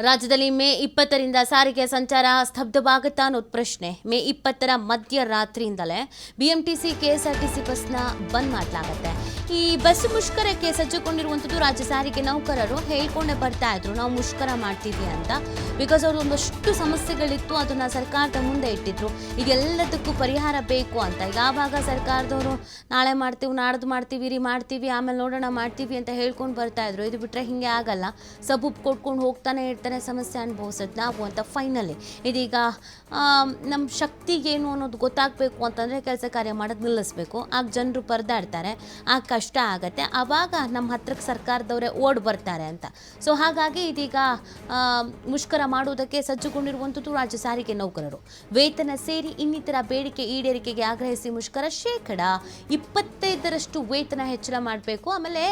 ರಾಜ್ಯದಲ್ಲಿ ಮೇ 20ರಿಂದ ಸಾರಿಗೆ ಸಂಚಾರ ಸ್ತಬ್ಧವಾಗುತ್ತಾ ಅನ್ನೋದು ಪ್ರಶ್ನೆ. ಮೇ 20ರ ಮಧ್ಯರಾತ್ರಿಯಿಂದಲೇ ಬಿಎಂಟಿಸಿ ಕೆಎಸ್ಆರ್ಟಿಸಿ ಬಸ್ನ ಬಂದ್ ಮಾಡಲಾಗುತ್ತೆ. ಈ ಬಸ್ ಮುಷ್ಕರಕ್ಕೆ ಸಜ್ಜುಕೊಂಡಿರುವಂಥದ್ದು ರಾಜ್ಯ ಸಾರಿಗೆ ನೌಕರರು ಹೇಳ್ಕೊಂಡೇ ಬರ್ತಾ ಇದ್ರು, ನಾವು ಮುಷ್ಕರ ಮಾಡ್ತೀವಿ ಅಂತ. ಬಿಕಾಸ್ ಅವ್ರು ಒಂದಷ್ಟು ಸಮಸ್ಯೆಗಳಿತ್ತು, ಅದನ್ನ ಸರ್ಕಾರದ ಮುಂದೆ ಇಟ್ಟಿದ್ರು. ಇದೆಲ್ಲದಕ್ಕೂ ಪರಿಹಾರ ಬೇಕು ಅಂತ. ಯಾವಾಗ ಸರ್ಕಾರದವರು ನಾಳೆ ಮಾಡ್ತೀವಿ, ನಾಡ್ದು ಮಾಡ್ತೀವಿ, ಆಮೇಲೆ ನೋಡೋಣ ಮಾಡ್ತೀವಿ ಅಂತ ಹೇಳ್ಕೊಂಡು ಬರ್ತಾ ಇದ್ರು. ಇದು ಬಿಟ್ಟರೆ ಹಿಂಗೆ ಆಗಲ್ಲ, ಸಬೂಬ್ ಕೊಟ್ಕೊಂಡು ಹೋಗ್ತಾನೆ ಇರ್ತಾನೆ, ಸಮಸ್ಯೆ ಅನುಭವಿಸೋದು ನಾವು ಅಂತ. ಫೈನಲಿ ಇದೀಗ ನಮ್ಮ ಶಕ್ತಿಗೇನು ಅನ್ನೋದು ಗೊತ್ತಾಗಬೇಕು ಅಂತಂದರೆ ಕೆಲಸ ಕಾರ್ಯ ಮಾಡೋದು ನಿಲ್ಲಿಸ್ಬೇಕು. ಆಗ ಜನರು ಪರದಾಡ್ತಾರೆ, ಆಗ ಕಷ್ಟ ಆಗತ್ತೆ, ಆವಾಗ ನಮ್ಮ ಹತ್ರಕ್ಕೆ ಸರ್ಕಾರದವರೇ ಓಡಿ ಬರ್ತಾರೆ ಅಂತ. ಸೊ ಹಾಗಾಗಿ ಇದೀಗ ಮುಷ್ಕರ ಮಾಡುವುದಕ್ಕೆ ಸಜ್ಜುಗೊಂಡಿರುವಂಥದ್ದು ರಾಜ್ಯ ಸಾರಿಗೆ ನೌಕರರು. ವೇತನ ಸೇರಿ ಇನ್ನಿತರ ಬೇಡಿಕೆ ಈಡೇರಿಕೆಗೆ ಆಗ್ರಹಿಸಿ ಮುಷ್ಕರ. 25% ವೇತನ ಹೆಚ್ಚಳ ಮಾಡಬೇಕು. ಆಮೇಲೆ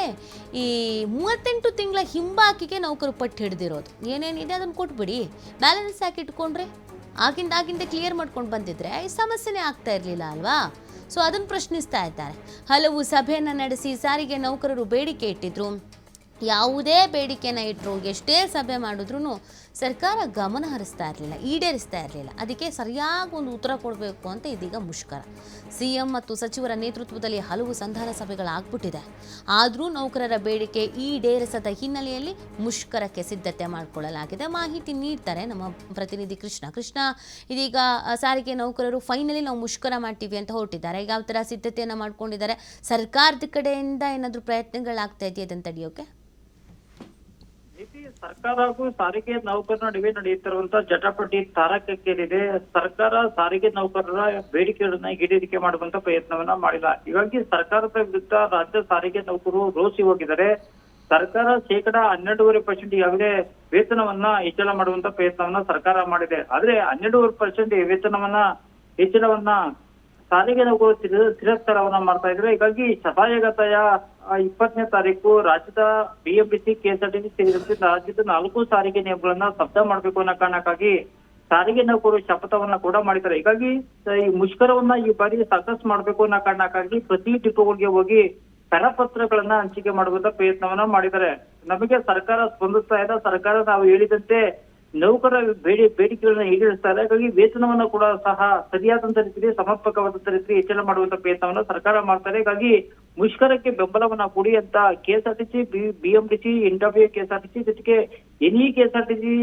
ಈ 38 ತಿಂಗಳ ಹಿಂಬಾಕಿಗೆ ನೌಕರು ಪಟ್ಟು ಹಿಡಿದಿರೋದು ಏನೇನಿದೆ ಅದನ್ನು ಕೊಟ್ಬಿಡಿ, ಬ್ಯಾಲೆನ್ಸ್ ಹಾಕಿ ಇಟ್ಕೊಂಡ್ರೆ ಆಗಿಂದಾಗಿಂದ ಕ್ಲಿಯರ್ ಮಾಡ್ಕೊಂಡು ಬಂದಿದ್ರೆ ಈ ಸಮಸ್ಯೆನೇ ಆಗ್ತಾ ಇರಲಿಲ್ಲ ಅಲ್ವಾ? ಸೊ ಅದನ್ನು ಪ್ರಶ್ನಿಸ್ತಾ ಇದ್ದಾರೆ. ಹಲವು ಸಭೆಯನ್ನು ನಡೆಸಿ ಸಾರಿಗೆ ನೌಕರರು ಬೇಡಿಕೆ ಇಟ್ಟಿದ್ರು. ಯಾವುದೇ ಬೇಡಿಕೆನ ಇಟ್ಟರು, ಎಷ್ಟೇ ಸಭೆ ಮಾಡಿದ್ರು ಸರ್ಕಾರ ಗಮನ ಹರಿಸ್ತಾ ಇರಲಿಲ್ಲ, ಈಡೇರಿಸ್ತಾ ಇರಲಿಲ್ಲ. ಅದಕ್ಕೆ ಸರಿಯಾಗಿ ಒಂದು ಉತ್ತರ ಕೊಡಬೇಕು ಅಂತ ಇದೀಗ ಮುಷ್ಕರ. ಸಿಎಂ ಮತ್ತು ಸಚಿವರ ನೇತೃತ್ವದಲ್ಲಿ ಹಲವು ಸಂಧಾನ ಸಭೆಗಳಾಗ್ಬಿಟ್ಟಿದೆ. ಆದರೂ ನೌಕರರ ಬೇಡಿಕೆ ಈಡೇರಿಸದ ಹಿನ್ನೆಲೆಯಲ್ಲಿ ಮುಷ್ಕರಕ್ಕೆ ಸಿದ್ಧತೆ ಮಾಡಿಕೊಳ್ಳಲಾಗಿದೆ. ಮಾಹಿತಿ ನೀಡ್ತಾರೆ ನಮ್ಮ ಪ್ರತಿನಿಧಿ ಕೃಷ್ಣ. ಇದೀಗ ಸಾರಿಗೆ ನೌಕರರು ಫೈನಲಿ ನಾವು ಮುಷ್ಕರ ಮಾಡ್ತೀವಿ ಅಂತ ಹೊರಟಿದ್ದಾರೆ. ಯಾವ ಥರ ಸಿದ್ಧತೆಯನ್ನು ಮಾಡ್ಕೊಂಡಿದ್ದಾರೆ? ಸರ್ಕಾರದ ಕಡೆಯಿಂದ ಏನಾದರೂ ಪ್ರಯತ್ನಗಳಾಗ್ತಾ ಇದೆಯಾ ಅದನ್ನು ತಡೆಯೋಕೆ? ಸರ್ಕಾರ ಹಾಗೂ ಸಾರಿಗೆ ನೌಕರರ ನಡುವೆ ನಡೆಯುತ್ತಿರುವಂತಹ ಜಟಾಪಟಿ ತಾರಕಕ್ಕೇರಿದೆ. ಸರ್ಕಾರ ಸಾರಿಗೆ ನೌಕರರ ಬೇಡಿಕೆಗಳನ್ನ ಈಡೇರಿಕೆ ಮಾಡುವಂತ ಪ್ರಯತ್ನವನ್ನ ಮಾಡಿಲ್ಲ. ಹೀಗಾಗಿ ಸರ್ಕಾರದ ವಿರುದ್ಧ ರಾಜ್ಯ ಸಾರಿಗೆ ನೌಕರರು ರೋಸಿ ಹೋಗಿದ್ದಾರೆ. ಸರ್ಕಾರ 12.5% ಈಗಾಗಲೇ ವೇತನವನ್ನ ಹೆಚ್ಚಳ ಮಾಡುವಂತ ಪ್ರಯತ್ನವನ್ನ ಸರ್ಕಾರ ಮಾಡಿದೆ. ಆದ್ರೆ 12.5% ವೇತನವನ್ನ ಹೆಚ್ಚಳವನ್ನ ಸಾರಿಗೆ ನೌಕರರು ತಿರಸ್ಕಾರವನ್ನ ಮಾಡ್ತಾ ಇದ್ರೆ. ಹೀಗಾಗಿ ಶತಾಯಗತಾಯ 20ನೇ ತಾರೀಕು ರಾಜ್ಯದ ಬಿಎಂಟಿಸಿ ಕೆಎಸ್ಆರ್ಟಿಸಿ ಸೇರಿದಂತೆ ರಾಜ್ಯದ 4 ಸಾರಿಗೆ ನಿಯಮಗಳನ್ನ ಸ್ತಬ್ಧ ಮಾಡಬೇಕು ಅನ್ನೋ ಕಾರಣಕ್ಕಾಗಿ ಸಾರಿಗೆ ನೌಕರರು ಶಪಥವನ್ನ ಕೂಡ ಮಾಡಿದ್ದಾರೆ. ಹೀಗಾಗಿ ಈ ಮುಷ್ಕರವನ್ನ ಈ ಬಾರಿ ಸಕ್ಸಸ್ ಮಾಡಬೇಕು ಅನ್ನೋ ಕಾರಣಕ್ಕಾಗಿ ಪ್ರತಿ ಡಿಪೋಗಳಿಗೆ ಹೋಗಿ ಕರಪತ್ರಗಳನ್ನ ಹಂಚಿಕೆ ಮಾಡುವಂತ ಪ್ರಯತ್ನವನ್ನ ಮಾಡಿದ್ದಾರೆ. ನಮಗೆ ಸರ್ಕಾರ ಸ್ಪಂದಿಸ್ತಾ ಇದೆ, ಸರ್ಕಾರ ನಾವು ಹೇಳಿದಂತೆ ನೌಕರರ ಬೇಡಿಕೆಗಳನ್ನ ಈಡೇರಿಸ್ತಾ ಇದೆ. ಹಾಗಾಗಿ ವೇತನವನ್ನ ಕೂಡ ಸಹ ಸರಿಯಾದಂತ ರೀತಿಯಲ್ಲಿ ಸಮರ್ಪಕವಾದಂತ ರೀತಿಯಲ್ಲಿ ಹೆಚ್ಚಳ ಮಾಡುವಂತ ಪ್ರಯತ್ನವನ್ನ ಸರ್ಕಾರ ಮಾಡ್ತಾರೆ. ಹೀಗಾಗಿ ಮುಷ್ಕರಕ್ಕೆ ಬೆಂಬಲವನ್ನ ಕೊಡಿ ಅಂತ ಕೆಎಸ್ಆರ್ಟಿಸಿ, ಬಿಎಂಟಿಸಿ, NW ಕೆಎಸ್ಆರ್ಟಿಸಿ ಜೊತೆಗೆ NE ಕೆಎಸ್ಆರ್ಟಿಸಿ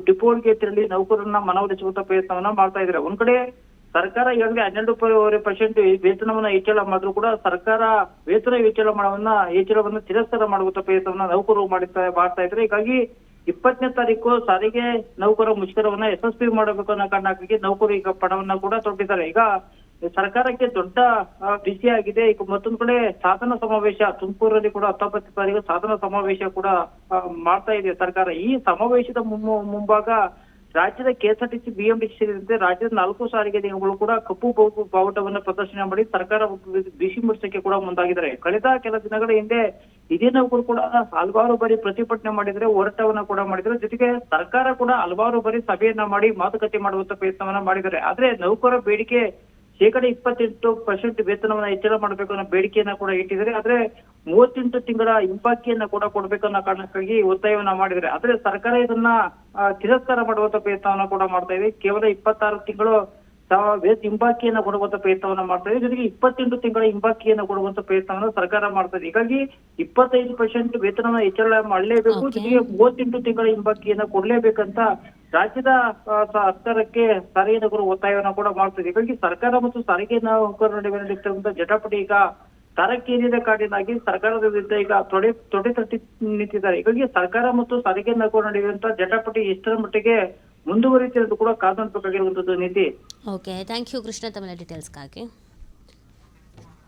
ಡಿಪೋಗೆ ತೆರಳಿ ನೌಕರರನ್ನ ಮನವೊಲಿಸುವಂತ ಪ್ರಯತ್ನವನ್ನ ಮಾಡ್ತಾ ಇದ್ದಾರೆ. ಒಂದ್ ಕಡೆ ಸರ್ಕಾರ ಈಗಾಗಲೇ 12.5% ವೇತನವನ್ನ ಹೆಚ್ಚಳ ಮಾಡಿದ್ರು ಕೂಡ ಸರ್ಕಾರ ವೇತನ ಹೆಚ್ಚಳವನ್ನ ತಿರಸ್ಕಾರ ಮಾಡುವಂತ ಪ್ರಯತ್ನವನ್ನ ನೌಕರರು ಮಾಡ್ತಾ ಇದ್ದಾರೆ. ಹೀಗಾಗಿ 20ನೇ ತಾರೀಕು ಸಾರಿಗೆ ನೌಕರ ಮುಷ್ಕರವನ್ನ ಯಶಸ್ವಿ ಮಾಡಬೇಕು ಅನ್ನೋ ಕಾರಣಕ್ಕಾಗಿ ನೌಕರು ಈಗ ಪಣವನ್ನ ಕೂಡ ತೊಟ್ಟಿದ್ದಾರೆ. ಈಗ ಸರ್ಕಾರಕ್ಕೆ ದೊಡ್ಡ ಬಿಸಿ ಆಗಿದೆ. ಈಗ ಮತ್ತೊಂದು ಕಡೆ ಸಾಧನ ಸಮಾವೇಶ ತುಮಕೂರಲ್ಲಿ ಕೂಡ 19ನೇ ತಾರೀಕು ಸಾಧನ ಸಮಾವೇಶ ಕೂಡ ಮಾಡ್ತಾ ಇದೆ ಸರ್ಕಾರ. ಈ ಸಮಾವೇಶದ ಮುಂಭಾಗ ರಾಜ್ಯದ ಕೆಎಸ್ಆರ್ಟಿಸಿ, ಬಿಎಂಟಿಸಿ ಸೇರಿದಂತೆ ರಾಜ್ಯದ 4 ಸಾರಿಗೆ ನಿಗಮಗಳು ಕೂಡ ಕಪ್ಪು ಬಾವುಟವನ್ನ ಪ್ರದರ್ಶನ ಮಾಡಿ ಸರ್ಕಾರ ಬಿಸಿ ಮುಡಿಸಕ್ಕೆ ಕೂಡ ಮುಂದಾಗಿದ್ದಾರೆ. ಕಳೆದ ಕೆಲ ದಿನಗಳ ಹಿಂದೆ ಇದೇ ನೌಕರು ಕೂಡ ಹಲವಾರು ಬಾರಿ ಪ್ರತಿಭಟನೆ ಮಾಡಿದ್ರೆ, ಹೋರಾಟವನ್ನ ಕೂಡ ಮಾಡಿದ್ರೆ. ಜೊತೆಗೆ ಸರ್ಕಾರ ಕೂಡ ಹಲವಾರು ಬಾರಿ ಸಭೆಯನ್ನ ಮಾಡಿ ಮಾತುಕತೆ ಮಾಡುವಂತ ಪ್ರಯತ್ನವನ್ನ ಮಾಡಿದ್ದಾರೆ. ಆದ್ರೆ ನೌಕರ ಬೇಡಿಕೆ 28% ವೇತನವನ್ನ ಹೆಚ್ಚಳ ಮಾಡಬೇಕು ಅನ್ನೋ ಬೇಡಿಕೆಯನ್ನ ಕೂಡ ಇಟ್ಟಿದ್ದಾರೆ. ಆದ್ರೆ 38 ತಿಂಗಳ ಹಿಂಬಾಕಿಯನ್ನ ಕೂಡ ಕೊಡ್ಬೇಕು ಅನ್ನೋ ಕಾರಣಕ್ಕಾಗಿ ಒತ್ತಾಯವನ್ನ ಮಾಡಿದ್ದಾರೆ. ಆದ್ರೆ ಸರ್ಕಾರ ಇದನ್ನ ತಿರಸ್ಕಾರ ಮಾಡುವಂತ ಪ್ರಯತ್ನವನ್ನ ಕೂಡ ಮಾಡ್ತಾ ಇದೆ. ಕೇವಲ 26 ತಿಂಗಳು ಹಿಂಬಾಕಿಯನ್ನ ಕೊಡುವಂತ ಪ್ರಯತ್ನವನ್ನ ಮಾಡ್ತಾ ಇದೆ. ಜೊತೆಗೆ 28 ತಿಂಗಳ ಹಿಂಬಾಕಿಯನ್ನ ಕೊಡುವಂತ ಪ್ರಯತ್ನವನ್ನ ಸರ್ಕಾರ ಮಾಡ್ತಾ ಇದೆ. ಹೀಗಾಗಿ 25% ವೇತನವನ್ನ ಹೆಚ್ಚಳ ಮಾಡಲೇಬೇಕು, ಜೊತೆಗೆ 38 ತಿಂಗಳ ಹಿಂಬಾಕಿಯನ್ನ ಕೊಡ್ಲೇಬೇಕಂತ ರಾಜ್ಯದ ಸರ್ಕಾರಕ್ಕೆ ಸಾರಿಗೆ ನೌಕರರು ಒತ್ತಾಯವನ್ನ ಕೂಡ ಮಾಡ್ತಿದೆ. ಹೀಗಾಗಿ ಸರ್ಕಾರ ಮತ್ತು ಸಾರಿಗೆ ನೌಕರರ ನಡುವೆ ನಡೆಯುತ್ತಿರುವಂತಹ ಜಟಾಪಟಿ ಈಗ ತಾರಕೇರಿದ ಕಾರಣವಾಗಿ ಸರ್ಕಾರದ ವಿರುದ್ಧ ಈಗ ತೊಡೆ ತಟ್ಟಿ ನಿಂತಿದ್ದಾರೆ. ಹೀಗಾಗಿ ಸರ್ಕಾರ ಮತ್ತು ಸಾರಿಗೆ ನೌಕರರ ನಡುವಂತಹ ಜಟಾಪಟಿ ಎಷ್ಟರ ಮಟ್ಟಿಗೆ ಮುಂದುವರಿಯುತ್ತಿರೋದು ಕೂಡ ಕಾದು ನೋಡಬೇಕಾಗಿರುವಂತದ್ದು ನೀತಿ. ಓಕೆ, ಥ್ಯಾಂಕ್ ಯು ಕೃಷ್ಣ ತಮ್ಮ ಡೀಟೇಲ್ಸ್ಗಾಗಿ.